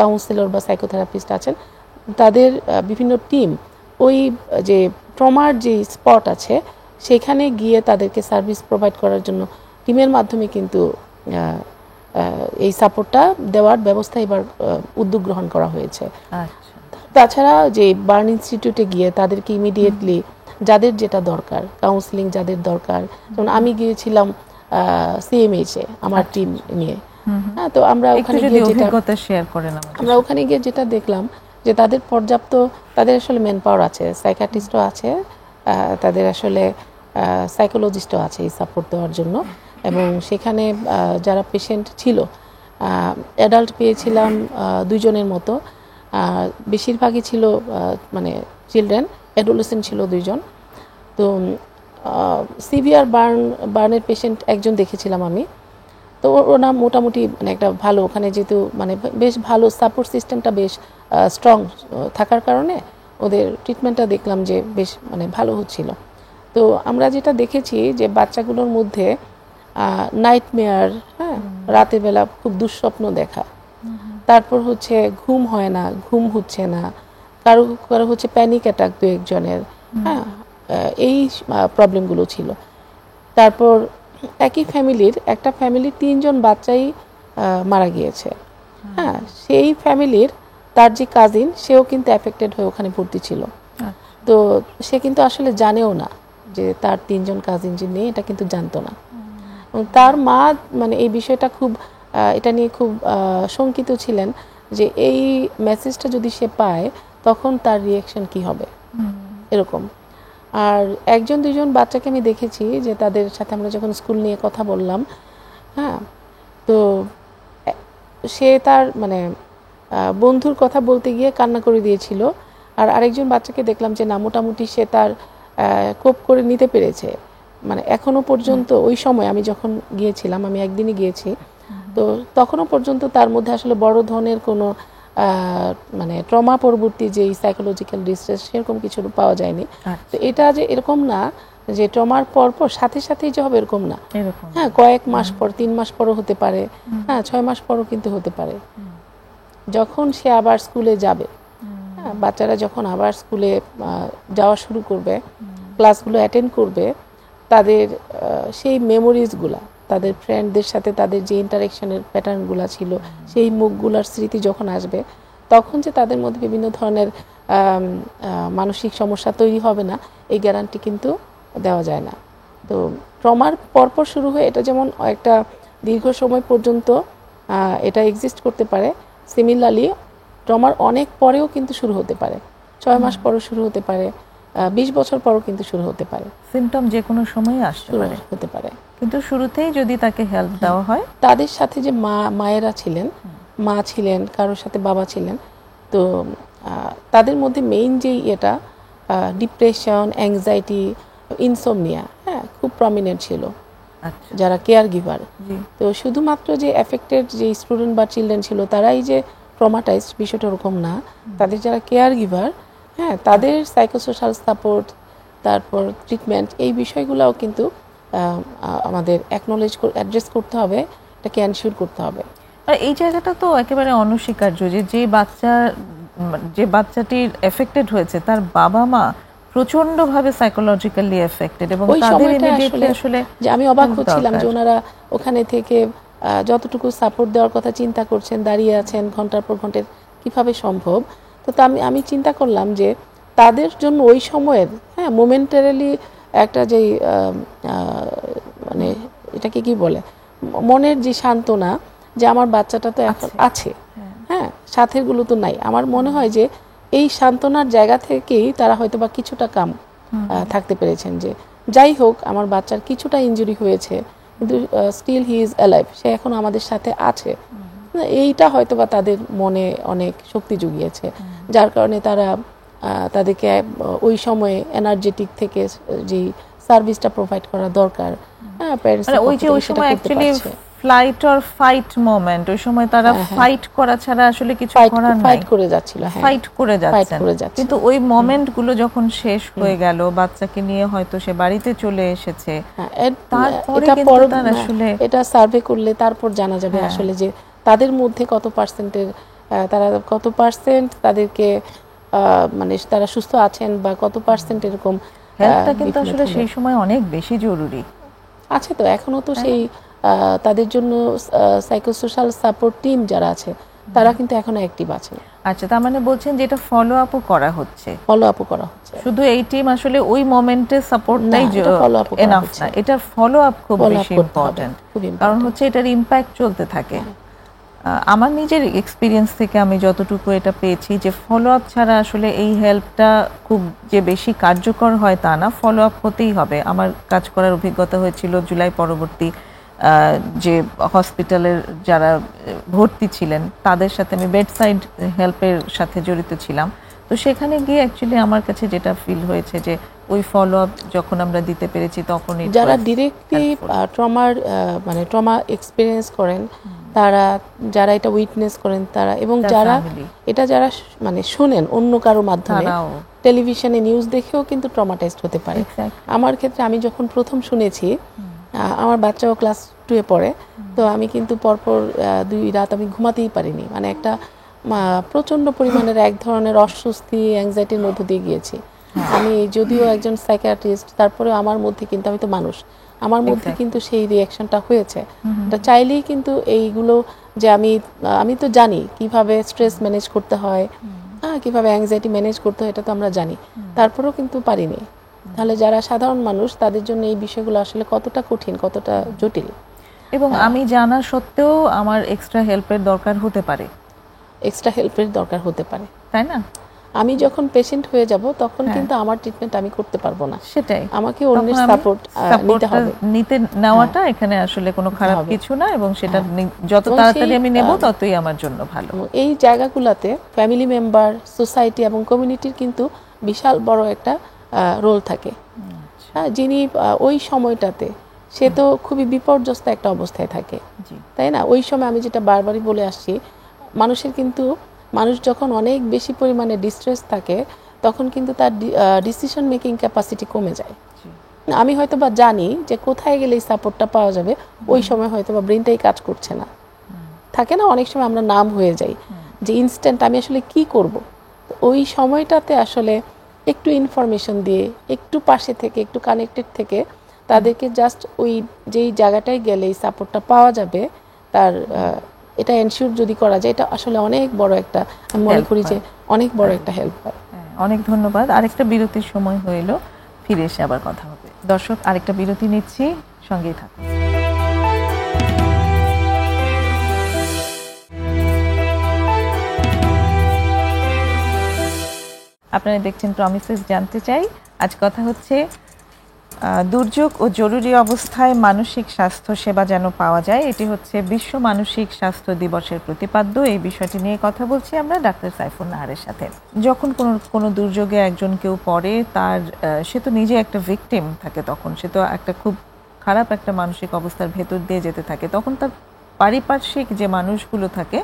কাউন্সিলর বা সাইকোথেরাপিস্ট আছেন তাদের বিভিন্ন টিম ওই যে ট্রমার যে স্পট আছে সেখানে গিয়ে তাদেরকে সার্ভিস প্রোভাইড করার জন্য টিমের মাধ্যমে কিন্তু এই সাপোর্টটা দেওয়ার ব্যবস্থা এবার উদ্যোগ গ্রহণ করা হয়েছে। তাছাড়া যে বার্ন ইনস্টিটিউটে গিয়ে তাদেরকে ইমিডিয়েটলি যাদের যেটা দরকার, কাউন্সিলিং যাদের দরকার, যেমন আমি গিয়েছিলাম সিএমএইচে আমার টিম নিয়ে, হ্যাঁ, তো আমরা ওখানে গিয়ে যেটা দেখলাম যে তাদের পর্যাপ্ত, তাদের আসলে ম্যান পাওয়ার আছে, সাইকিয়াট্রিস্টও আছে, তাদের আসলে সাইকোলজিস্টও আছে এই সাপোর্ট দেওয়ার জন্য। এবং সেখানে যারা পেশেন্ট ছিল, অ্যাডাল্ট পেয়েছিলাম 2 জনের মতো, বেশিরভাগই ছিল মানে চিলড্রেন, অ্যাডোলেসেন্ট ছিল 2 জন। তো সিভিয়ার বার্নের পেশেন্ট একজন দেখেছিলাম আমি। তো ওনা মোটামুটি মানে একটা ভালো, ওখানে যেহেতু মানে বেশ ভালো সাপোর্ট সিস্টেমটা বেশ স্ট্রং থাকার কারণে ওদের ট্রিটমেন্টটা দেখলাম যে বেশ মানে ভালো হচ্ছিল। তো আমরা যেটা দেখেছি যে বাচ্চাগুলোর মধ্যে নাইটমেয়ার, হ্যাঁ, রাতের বেলা খুব দুঃস্বপ্ন দেখা, তারপর হচ্ছে ঘুম হয় না, ঘুম হচ্ছে না, কারো কারো হচ্ছে প্যানিক অ্যাটাক 2-1 জনের, হ্যাঁ, এই প্রবলেমগুলো ছিল। তারপর একই ফ্যামিলির, একটা ফ্যামিলির 3 জন বাচ্চাই মারা গিয়েছে, হ্যাঁ, সেই ফ্যামিলির তার যে কাজিন সেও কিন্তু অ্যাফেক্টেড হয়ে ওখানে ভর্তি ছিল। তো সে কিন্তু আসলে জানেও না যে তার 3 জন কাজিন যে নেই, এটা কিন্তু জানতো না। তার মা মানে এই বিষয়টা খুব এটা নিয়ে খুব শঙ্কিত ছিলেন যে এই মেসেজটা যদি সে পায় তখন তার রিয়াকশন কি হবে, এরকম। আর 1-2 জন বাচ্চাকে আমি দেখেছি যে তাদের সাথে আমরা যখন স্কুল নিয়ে কথা বললাম, হ্যাঁ, তো সে তার মানে বন্ধুর কথা বলতে গিয়ে কান্না করে দিয়েছিল। আর আরেকজন বাচ্চাকে দেখলাম যে না, মোটামুটি সে তার কোপ করে নিতে পেরেছে। মানে এখনো পর্যন্ত ওই সময় আমি যখন গিয়েছিলাম, আমি একদিনই গিয়েছি, তো তখনও পর্যন্ত তার মধ্যে আসলে বড় ধরনের কোনো মানে ট্রমা পরবর্তী যেই সাইকোলজিক্যাল ডিস্ট্রেস সেরকম কিছু পাওয়া যায়নি। তো এটা যে এরকম না যে ট্রমার পর সাথে সাথেই যে হবে এরকম না।
এরকম
হ্যাঁ, কয়েক মাস পর, 3 মাস পরও হতে পারে, হ্যাঁ 6 মাস পরও কিন্তু হতে পারে। যখন সে আবার স্কুলে যাবে, হ্যাঁ, বাচ্চারা যখন আবার স্কুলে যাওয়া শুরু করবে, ক্লাসগুলো অ্যাটেন্ড করবে, তাদের সেই মেমোরিজগুলা, তাদের ফ্রেন্ডদের সাথে তাদের যে ইন্টারেকশনের প্যাটার্নগুলো ছিল, সেই মুখগুলার স্মৃতি যখন আসবে, তখন যে তাদের মধ্যে বিভিন্ন ধরনের মানসিক সমস্যা তৈরি হবে না, এই গ্যারান্টি কিন্তু দেওয়া যায় না। তো ট্রমার পরপর শুরু হয়ে এটা যেমন একটা দীর্ঘ সময় পর্যন্ত এটা এক্সিস্ট করতে পারে, সিমিলারলি ট্রমার অনেক পরেও কিন্তু শুরু হতে পারে, 6 মাস পরও শুরু হতে পারে, 20 বছর পরও কিন্তু শুরু হতে পারে,
সিমটম যে কোনো সময় আসতে পারে,
হতে পারে।
কিন্তু শুরুতেই যদি তাকে হেল্প দেওয়া হয়।
তাদের সাথে যে মায়েরা ছিলেন, মা ছিলেন, কারোর সাথে বাবা ছিলেন, তো তাদের মধ্যে মেইন যেই এটা ডিপ্রেশন, অ্যাংজাইটি, ইনসোমনিয়া, হ্যাঁ খুব প্রমিনেন্ট ছিল যারা কেয়ার গিভার। তো শুধুমাত্র যে এফেক্টেড যে স্টুডেন্ট বা চিলড্রেন ছিল তারাই যে ট্রমাটাইজড, বিষয়টা ওরকম না। তাদের যারা কেয়ার গিভার, হ্যাঁ তাদের সাইকোসোশ্যাল সাপোর্ট, তারপর ট্রিটমেন্ট, এই বিষয়গুলোও কিন্তু আমাদের অ্যাড্রেস করতে হবে, এটাকে এনশিওর করতে হবে।
আর এই জায়গাটা তো একেবারে অনস্বীকার্য যে বাচ্চাটির এফেক্টেড হয়েছে তার বাবা মা প্রচন্ডভাবে সাইকোলজিক্যালি এফেক্টেড, এবং তাদের ইমিডিয়েটলি আসলে
যে আমি অবাক হচ্ছিলাম যে ওনারা ওখানে থেকে যতটুকু সাপোর্ট দেওয়ার কথা চিন্তা করছেন, দাঁড়িয়ে আছেন ঘন্টার পর ঘন্টা, কিভাবে সম্ভব? তো আমি চিন্তা করলাম যে তাদের জন্য ওই সময়ের, হ্যাঁ মোমেন্টারিলি একটা যে মানে এটাকে কি বলে, মনের যে সান্ত্বনা, যে আমার বাচ্চাটা তো এখন আছে, হ্যাঁ সাথের গুলো তো নাই, আমার মনে হয় যে এই সান্ত্বনার জায়গা থেকেই তারা হয়তো বা কিছুটা কাম থাকতে পেরেছেন, যে যাই হোক আমার বাচ্চার কিছুটা ইনজুরি হয়েছে কিন্তু স্টিল হি ইজ অ্যালাইভ, সে এখন আমাদের সাথে আছে। এইটা হয়তো বা তাদের মনে অনেক শক্তি জুগিয়েছে, যার কারণে তারা তাদেরকে ওই সময়ে এনার্জেটিক থেকে যে সার্ভিসটা প্রোভাইড করা দরকার, হ্যাঁ প্যারেন্টস
ওই যে ওই সময় actually flight or fight moment, ওই সময় তারা ফাইট করা ছাড়া আসলে কিছু করার নাই,
ফাইট করে যাচ্ছিল,
ফাইট করে যাচ্ছেন। কিন্তু ওই মোমেন্ট গুলো যখন শেষ হয়ে গেল, বাচ্চাকে নিয়ে হয়তো সে বাড়িতে চলে এসেছে, তারপরে কিন্তু তার আসলে
এটা সার্ভে করলে তারপর জানা যাবে আসলে যে তাদের মধ্যে কত পার্সেন্টের, তারা কত পার্সেন্ট তাদেরকে মানে তারা সুস্থ আছেন, বা কত পার্সেন্ট এরকম
হেল্পটা কিন্তু আসলে সেই সময় অনেক বেশি জরুরি
আছে। তো এখনো তো সেই তাদের জন্য সাইকোসোশ্যাল সাপোর্ট টিম যারা আছে তারা কিন্তু এখনো অ্যাক্টিভ আছে।
আচ্ছা, তার মানে বলছেন যেটা ফলো আপও করা হচ্ছে, শুধু এই টিম আসলে ওই মোমেন্টে সাপোর্টটাই এনাফ না, এটার ফলো আপ খুব বেশি ইম্পর্টেন্ট, কারণ হচ্ছে এটার ইম্প্যাক্ট চলতে থাকে। আমার নিজের এক্সপিরিয়েন্স থেকে আমি যতটুকু এটা পেয়েছি যে ফলো আপ ছাড়া আসলে এই হেল্পটা খুব যে বেশি কার্যকর হয় তা না, ফলো আপ হতেই হবে। আমার কাজ করার অভিজ্ঞতা হয়েছিল জুলাই পরবর্তী যে হসপিটালের যারা ভর্তি ছিলেন তাদের সাথে আমি বেডসাইড হেল্পের সাথে জড়িত ছিলাম। তো সেখানে গিয়ে অ্যাকচুয়ালি আমার কাছে যেটা ফিল হয়েছে যে ওই ফলো আপ যখন আমরা দিতে পেরেছি তখন
যারা ডিরেক্টলি মানে ট্রমা এক্সপিরিয়েন্স করেন, তারা যারা এটা উইটনেস করেন তারা, এবং যারা এটা যারা মানে শুনেন অন্য কারো মাধ্যমে, টেলিভিশনে নিউজ দেখেও কিন্তু ট্রমাটাইজড হতে পারে। আমার ক্ষেত্রে আমি যখন প্রথম শুনেছি, আমার বাচ্চাও ক্লাস 2-এ পড়ে, তো আমি কিন্তু পরপর 2 রাত আমি ঘুমাতেই পারিনি, মানে একটা প্রচন্ড পরিমাণের এক ধরনের অস্বস্তি, অ্যাংজাইটির মধ্য দিয়ে গিয়েছি আমি। যদিও একজন সাইকিয়াট্রিস্ট, তারপরে আমার মধ্যে কিন্তু, আমি তো মানুষ, আমার মধ্যে কিন্তু সেই রিঅ্যাকশনটা হয়েছে। এটা চাইলেই কিন্তু এইগুলো যে আমি তো জানি কিভাবে স্ট্রেস ম্যানেজ করতে হয়, হ্যাঁ কিভাবে অ্যাংজাইটি ম্যানেজ করতে হয়, এটা তো আমরা জানি, তারপরেও কিন্তু পারিনি। তাহলে যারা সাধারণ মানুষ তাদের জন্য এই বিষয়গুলো আসলে কতটা কঠিন, কতটা জটিল।
এবং আমি জানা সত্ত্বেও আমার এক্সট্রা হেল্পের দরকার হতে পারে, তাই না?
আমি যখন পেশেন্ট হয়ে যাব তখন কিন্তু আমার ট্রিটমেন্ট আমি করতে পারবো না,
সেটাই,
আমাকে অন্যের সাপোর্ট
নেওয়াটা এখানে আসলে কোনো খারাপ কিছু না, এবং সেটা যত তাড়াতাড়ি আমি নেব ততই আমার জন্য ভালো।
এই জায়গাগুলোতে ফ্যামিলি মেম্বার, সোসাইটি এবং কমিউনিটির কিন্তু বিশাল বড় একটা রোল থাকে। যিনি ওই সময়টাতে, সে তো খুবই বিপর্যস্ত একটা অবস্থায় থাকে, তাই না? ওই সময় আমি যেটা বারবারই বলে আসছি, মানুষ যখন অনেক বেশি পরিমাণে ডিস্ট্রেস থাকে তখন কিন্তু তার ডিসিশন মেকিং ক্যাপাসিটি কমে যায়, আমি হয়তো বা জানি যে কোথায় গেলে এই সাপোর্টটা পাওয়া যাবে, ওই সময় হয়তো বা ব্রেনটাই কাজ করছে না। থাকে না অনেক সময় আমরা নাম হয়ে যাই যে ইনস্ট্যান্ট আমি আসলে কি করব। তো ওই সময়টাতে আসলে একটু ইনফরমেশন দিয়ে, একটু পাশে থেকে, একটু কানেক্টেড থেকে তাদেরকে জাস্ট ওই যেই জায়গাটায় গেলে এই সাপোর্টটা পাওয়া যাবে, তার এটা এনশিওর যদি করা যায়, এটা আসলে অনেক বড় একটা, আমি মনে করি যে অনেক বড় একটা হেল্প হয়।
অনেক ধন্যবাদ। আরেকটা বিরতির সময় হইল, ফিরে এসে আবার কথা হবে। দর্শক, আরেকটা বিরতি নিচ্ছি, সঙ্গেই থাকুন। আপনারা দেখছেন প্রমিসেস জানতে চাই। আজ কথা হচ্ছে দুর্যোগ ও জরুরি অবস্থায় মানসিক স্বাস্থ্য সেবা যেন পাওয়া যায়, এটি হচ্ছে বিশ্ব মানসিক স্বাস্থ্য দিবসের প্রতিপাদ্য। এই বিষয়টি নিয়ে কথা বলছি আমরা ডাক্তার সাইফুন নাহারের সাথে। যখন কোনো দুর্যোগে একজন কেউ পড়ে, তার সে তো নিজে একটা ভিকটিম থাকে, তখন সে তো একটা খুব খারাপ একটা মানসিক অবস্থার ভেতর দিয়ে যেতে থাকে। তখন তার পারিপার্শ্বিক যে মানুষগুলো থাকে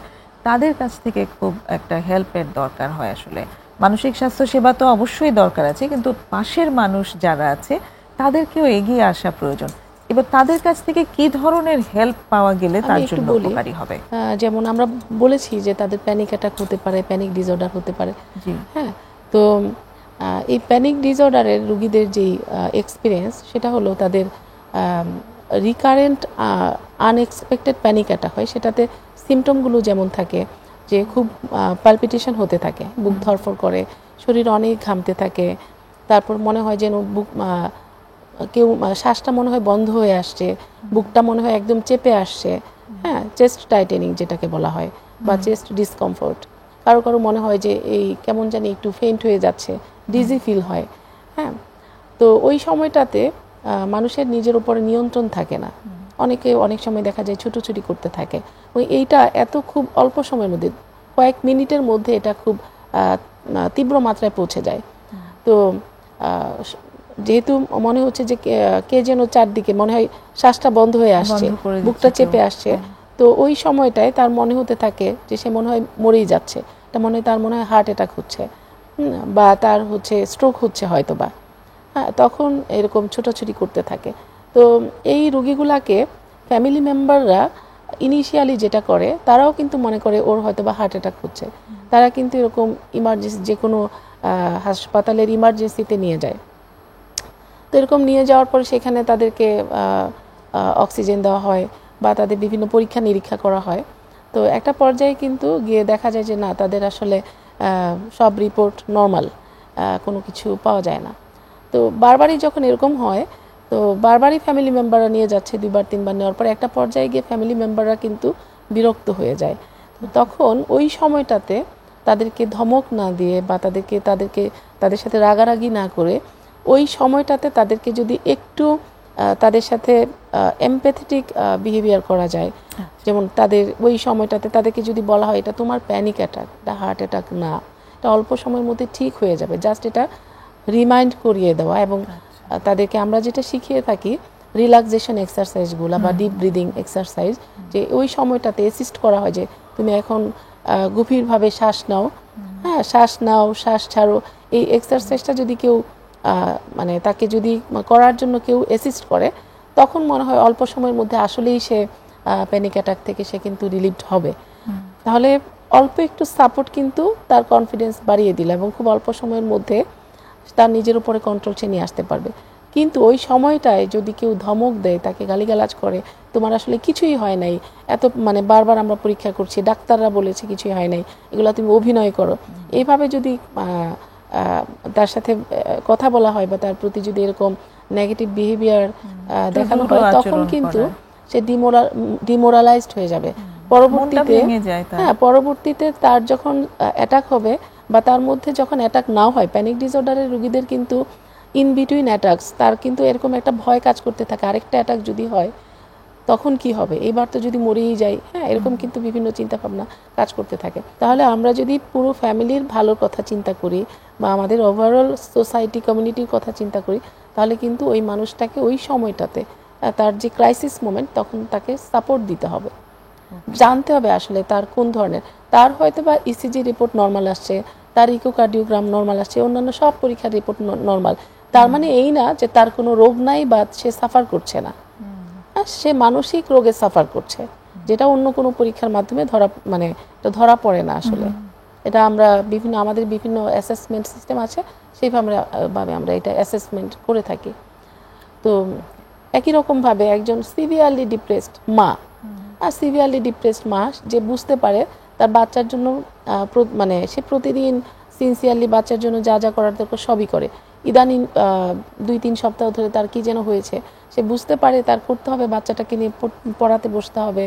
তাদের কাছ থেকে খুব একটা হেল্পের দরকার হয়। আসলে মানসিক স্বাস্থ্য সেবা তো অবশ্যই দরকার আছে, কিন্তু পাশের মানুষ যারা আছে তাদেরকেও এগিয়ে আসা প্রয়োজন। এবার তাদের কাছ থেকে কি ধরনের হেল্প পাওয়া গেলে তার জন্য উপকারী হবে?
যেমন আমরা বলেছি যে তাদের প্যানিক অ্যাটাক হতে পারে, প্যানিক ডিসঅর্ডার হতে পারে। হ্যাঁ, তো এই প্যানিক ডিসঅর্ডারের রোগীদের যেই এক্সপিরিয়েন্স, সেটা হলো তাদের রিকারেন্ট আনএক্সপেক্টেড প্যানিক অ্যাটাক হয়। সেটাতে সিমটমগুলো যেমন থাকে যে খুব পালপিটেশন হতে থাকে, বুক ধরফর করে, শরীর অনেক ঘামতে থাকে, তারপর মনে হয় যেন বুক কেউ শ্বাসটা মনে হয় বন্ধ হয়ে আসছে, বুকটা মনে হয় একদম চেপে আসছে। হ্যাঁ, চেস্ট টাইটেনিং যেটাকে বলা হয়, বা চেস্ট ডিসকমফোর্ট। কারো কারো মনে হয় যে এই কেমন জানি একটু ফেইন্ট হয়ে যাচ্ছে, ডিজি ফিল হয়। হ্যাঁ, তো ওই সময়টাতে মানুষের নিজের উপরে নিয়ন্ত্রণ থাকে না। অনেকে অনেক সময় দেখা যায় ছুটোছুটি করতে থাকে। এইটা এত খুব অল্প সময়ের মধ্যে, কয়েক মিনিটের মধ্যে এটা খুব তীব্র মাত্রায় পৌঁছে যায়। তো যেহেতু মনে হচ্ছে যে কে যেন চারদিকে মনে হয় শ্বাসটা বন্ধ হয়ে আসছে, বুকটা চেপে আসছে, তো ওই সময়টায় তার মনে হতে থাকে যে সে মনে হয় মরেই যাচ্ছে, এটা মনে হয় তার মনে হয় হার্ট অ্যাটাক হচ্ছে, বা তার হচ্ছে স্ট্রোক হচ্ছে হয়তো বা। হ্যাঁ, তখন এরকম ছোটাছুটি করতে থাকে। তো এই রোগীগুলাকে ফ্যামিলি মেম্বাররা ইনিশিয়ালি যেটা করে, তারাও কিন্তু মনে করে ওর হয়তো বা হার্ট অ্যাটাক হচ্ছে। তারা কিন্তু এরকম ইমার্জেন্সি, যে কোনো হাসপাতালের ইমার্জেন্সিতে নিয়ে যায়। তো এরকম নিয়ে যাওয়ার পর সেখানে তাদেরকে অক্সিজেন দেওয়া হয়, বা তাদের বিভিন্ন পরীক্ষা নিরীক্ষা করা হয়। তো একটা পর্যায়ে কিন্তু গিয়ে দেখা যায় যে না, তাদের আসলে সব রিপোর্ট নর্মাল, কোনো কিছু পাওয়া যায় না। তো বারবারই যখন এরকম হয়, তো বারবারই ফ্যামিলি মেম্বাররা নিয়ে যাচ্ছে, 2বার 3বার নেওয়ার পর একটা পর্যায়ে গিয়ে ফ্যামিলি মেম্বাররা কিন্তু বিরক্ত হয়ে যায়। তো তখন ওই সময়টাতে তাদেরকে ধমক না দিয়ে, বা তাদের সাথে রাগারাগি না করে, ওই সময়টাতে তাদেরকে যদি একটু তাদের সাথে এমপ্যাথেটিক বিহেভিয়ার করা যায়, যেমন তাদের ওই সময়টাতে তাদেরকে যদি বলা হয় এটা তোমার প্যানিক অ্যাটাক, এটা হার্ট অ্যাটাক না, এটা অল্প সময়ের মধ্যে ঠিক হয়ে যাবে, জাস্ট এটা রিমাইন্ড করিয়ে দেওয়া। এবং তাদেরকে আমরা যেটা শিখিয়ে থাকি রিল্যাক্সেশন এক্সারসাইজগুলো বা ডিপ ব্রিদিং এক্সারসাইজ, যে ওই সময়টাতে অ্যাসিস্ট করা হয় যে তুমি এখন গভীরভাবে শ্বাস নাও, হ্যাঁ, শ্বাস নাও, শ্বাস ছাড়ো। এই এক্সারসাইজটা যদি কেউ মানে তাকে যদি করার জন্য কেউ অ্যাসিস্ট করে, তখন মনে হয় অল্প সময়ের মধ্যে আসলেই সে প্যানিক অ্যাটাক থেকে সে কিন্তু রিলিভড হবে। তাহলে অল্প একটু সাপোর্ট কিন্তু তার কনফিডেন্স বাড়িয়ে দিল, এবং খুব অল্প সময়ের মধ্যে তার নিজের উপরে কন্ট্রোল সে নিয়ে আসতে পারবে। কিন্তু ওই সময়টায় যদি কেউ ধমক দেয়, তাকে গালিগালাজ করে, তোমার আসলে কিছুই হয় নাই, এত মানে বারবার আমরা পরীক্ষা করছি, ডাক্তাররা বলেছে কিছুই হয় নাই, এগুলো তুমি অভিনয় করো, এইভাবে যদি তার সাথে কথা বলা হয়, বা তার প্রতি যদি এরকম নেগেটিভ বিহেভিয়ার দেখানো হয়, তখন কিন্তু সে ডিমোরালাইজড হয়ে যাবে। পরবর্তীতে তার যখন অ্যাটাক হবে, বা তার মধ্যে যখন অ্যাটাক নাও হয়, প্যানিক ডিসঅর্ডারের রোগীদের কিন্তু ইন বিটুইন অ্যাটাকস তার কিন্তু এরকম একটা ভয় কাজ করতে থাকে, আরেকটা অ্যাটাক যদি হয় তখন কি হবে, এবার তো যদি মরেই যাই, হ্যাঁ, এরকম কিন্তু বিভিন্ন চিন্তা ভাবনা কাজ করতে থাকে। তাহলে আমরা যদি পুরো ফ্যামিলির ভালোর কথা চিন্তা করি, বা আমাদের ওভারঅল সোসাইটি কমিউনিটির কথা চিন্তা করি, তাহলে কিন্তু ওই মানুষটাকে ওই সময়টাতে তার যে ক্রাইসিস মোমেন্ট, তখন তাকে সাপোর্ট দিতে হবে। জানতে হবে আসলে তার কোন ধরনের, তার হয়তো বা ইসিজি রিপোর্ট নর্মাল আসছে, তার ইকোকার্ডিওগ্রাম নর্মাল আসছে, অন্যান্য সব পরীক্ষার রিপোর্ট নর্মাল, তার মানে এই না যে তার কোনো রোগ নাই বা সে সাফার করছে না, সে মানসিক রোগে সাফার করছে, যেটা অন্য কোনো পরীক্ষার মাধ্যমে এটা ধরা পড়ে না আসলে। এটা আমরা আমাদের বিভিন্ন অ্যাসেসমেন্ট সিস্টেম আছে, সেইভাবে আমরা এটা অ্যাসেসমেন্ট করে থাকি। তো একই রকমভাবে একজন সিভিয়ারলি ডিপ্রেসড মা যে বুঝতে পারে তার বাচ্চার জন্য সে প্রতিদিন সিনসিয়ারলি বাচ্চার জন্য যা যা করার দরকার সবই করে, ইদানিং 2-3 সপ্তাহ ধরে তার কি যেন হয়েছে, সে বুঝতে পারে তার করতে হবে, বাচ্চাটাকে নিয়ে পড়াতে বসতে হবে,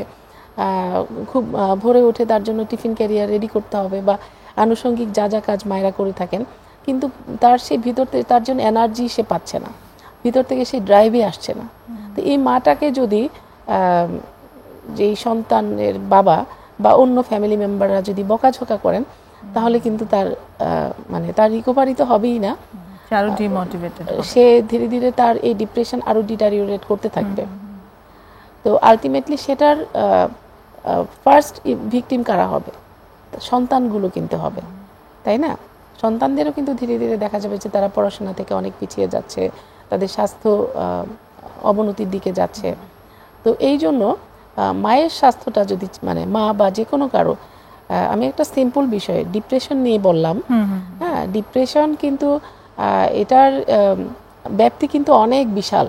খুব ভোরে উঠে তার জন্য টিফিন ক্যারিয়ার রেডি করতে হবে বা আনুষঙ্গিক যা যা কাজ মায়েরা করে থাকেন, কিন্তু তার সেই ভিতর থেকে তার জন্য এনার্জি সে পাচ্ছে না, ভিতর থেকে সেই ড্রাইভে আসছে না। তো এই মাটাকে যদি যেই সন্তানের বাবা বা অন্য ফ্যামিলি মেম্বাররা যদি বকাঝকা করেন, তাহলে কিন্তু তার রিকভারি তো হবেই না, সে ধীরে ধীরে তার এই ডিপ্রেশন আরো ডিটারিওরেট করতে থাকবে। তো আলটিমেটলি সেটার ফার্স্ট ভিকটিম কারা হবে? সন্তানগুলো কিনতে হবে, তাই না? সন্তানদেরও কিন্তু ধীরে ধীরে দেখা যাবে যে তারা পড়াশোনা থেকে অনেক পিছিয়ে যাচ্ছে, তাদের স্বাস্থ্য অবনতির দিকে যাচ্ছে। তো এই জন্য মায়ের স্বাস্থ্যটা যদি মা বা যে কোনো কারো, আমি একটা সিম্পল বিষয় ডিপ্রেশন নিয়ে বললাম, হ্যাঁ, ডিপ্রেশন কিন্তু এটার ব্যাপ্তি কিন্তু অনেক বিশাল।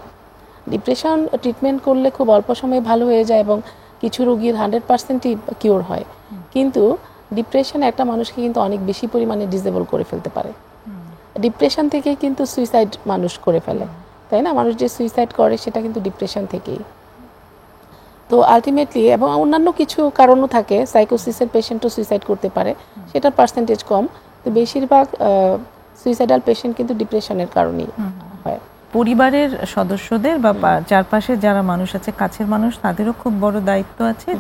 ডিপ্রেশন ট্রিটমেন্ট করলে খুব অল্প সময়ে ভালো হয়ে যায় এবং কিছু রোগীর 100%ই কিওর হয়, কিন্তু ডিপ্রেশন একটা মানুষকে কিন্তু অনেক বেশি পরিমাণে ডিসেবল করে ফেলতে পারে। ডিপ্রেশন থেকে কিন্তু সুইসাইড মানুষ করে ফেলে, তাই না? মানুষ যে সুইসাইড করে সেটা কিন্তু ডিপ্রেশন থেকেই। তো আলটিমেটলি এবং অন্যান্য কিছু কারণও থাকে, সাইকোসিসের পেশেন্টও সুইসাইড করতে পারে, সেটার পার্সেন্টেজ কম। তো বেশিরভাগ সুইসাইডাল পেশেন্ট কিন্তু ডিপ্রেশনের কারণেই হয়।
পরিবারের সদস্যদের বা চারপাশে যারা মানুষ আছে, কাছের মানুষ, তাদেরও খুব বড় দায়িত্ব আছে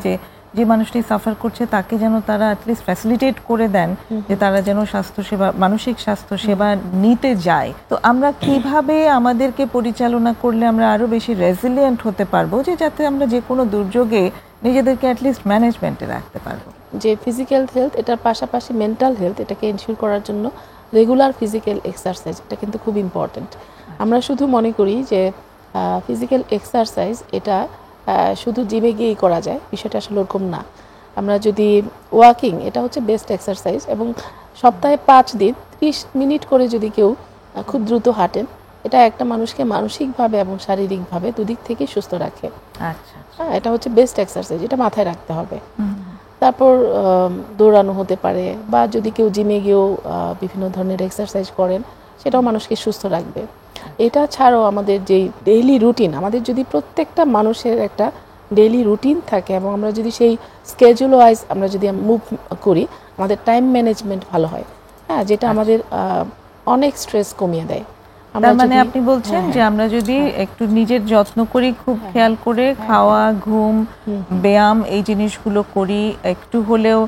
যে মানুষটি সাফার করছে তাকে যেন তারা অ্যাটলিস্ট ফ্যাসিলিটেট করে দেন, যে তারা যেন স্বাস্থ্যসেবা, মানসিক স্বাস্থ্য সেবা নিতে যায়। তো আমরা কিভাবে আমাদেরকে পরিচালনা করলে আমরা আরো বেশি রেজিলিয়েন্ট হতে পারবো, যে যাতে আমরা যে কোনো দুর্যোগে নিজেদেরকে অ্যাটলিস্ট ম্যানেজমেন্টে রাখতে পারবো?
যে ফিজিক্যাল হেলথ, এটার পাশাপাশি মেন্টাল হেলথ, এটাকে এনশিওর করার জন্য রেগুলার ফিজিক্যাল এক্সারসাইজ এটা কিন্তু খুব ইম্পর্টেন্ট। আমরা শুধু মনে করি যে ফিজিক্যাল এক্সারসাইজ এটা শুধু জিমে গিয়েই করা যায়, বিষয়টা আসলে ওরকম না। আমরা যদি ওয়াকিং, এটা হচ্ছে বেস্ট এক্সারসাইজ, এবং সপ্তাহে 5 দিন 30 মিনিট করে যদি কেউ খুব দ্রুত হাঁটেন, এটা একটা মানুষকে মানসিকভাবে এবং শারীরিকভাবে দুদিক থেকেই সুস্থ রাখে।
আচ্ছা,
এটা হচ্ছে বেস্ট এক্সারসাইজ, এটা মাথায় রাখতে হবে। তারপর দৌড়ানো হতে পারে, বা যদি কেউ জিমে গিয়েও বিভিন্ন ধরনের এক্সারসাইজ করেন, সেটাও মানুষকে সুস্থ রাখবে। এটা ছাড়াও আমাদের যেই ডেইলি রুটিন, আমাদের যদি প্রত্যেকটা মানুষের একটা ডেইলি রুটিন থাকে এবং আমরা যদি সেই স্কেজুল ওয়াইজ আমরা যদি মুভ করি, আমাদের টাইম ম্যানেজমেন্ট ভালো হয়, হ্যাঁ, যেটা আমাদের অনেক স্ট্রেস কমিয়ে দেয়।
তার মানে আপনি বলছেন যে আমরা যদি একটু নিজের যত্ন করি, খুব খেয়াল করে খাওয়া, ঘুম, ব্যায়াম, এই জিনিসগুলো করি, একটু হলেও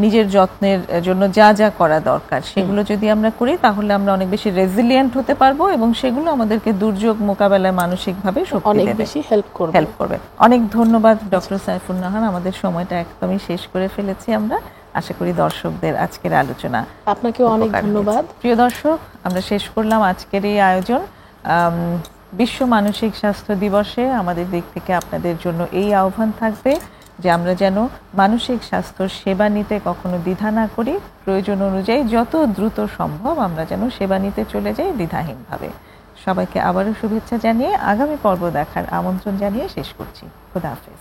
নিজের যত্নের জন্য যা যা করা দরকার সেগুলো যদি আমরা করি, তাহলে আমরা অনেক বেশি রেজিলিয়েন্ট হতে পারবো এবং সেগুলো আমাদেরকে দুর্যোগ মোকাবেলায় মানসিকভাবে
অনেক বেশি হেল্প
করবে। অনেক ধন্যবাদ ডক্টর সাইফুন নাহার। আমাদের সময়টা একদমই শেষ করে ফেলেছি আমরা। আশা করি দর্শকদের আজকের আলোচনা,
আপনাকেও অনেক ধন্যবাদ।
প্রিয় দর্শক, আমরা শেষ করলাম আজকের এই আয়োজন। বিশ্ব মানসিক স্বাস্থ্য দিবসে আমাদের দিক থেকে আপনাদের জন্য এই আহ্বান থাকবে যে আমরা যেন মানসিক স্বাস্থ্য সেবা নিতে কখনো দ্বিধা না করি, প্রয়োজন অনুযায়ী যত দ্রুত সম্ভব আমরা যেন সেবা নিতে চলে যাই দ্বিধাহীনভাবে। সবাইকে আবারও শুভেচ্ছা জানিয়ে আগামী পর্ব দেখার আমন্ত্রণ জানিয়ে শেষ করছি। খোদা হাফেজ।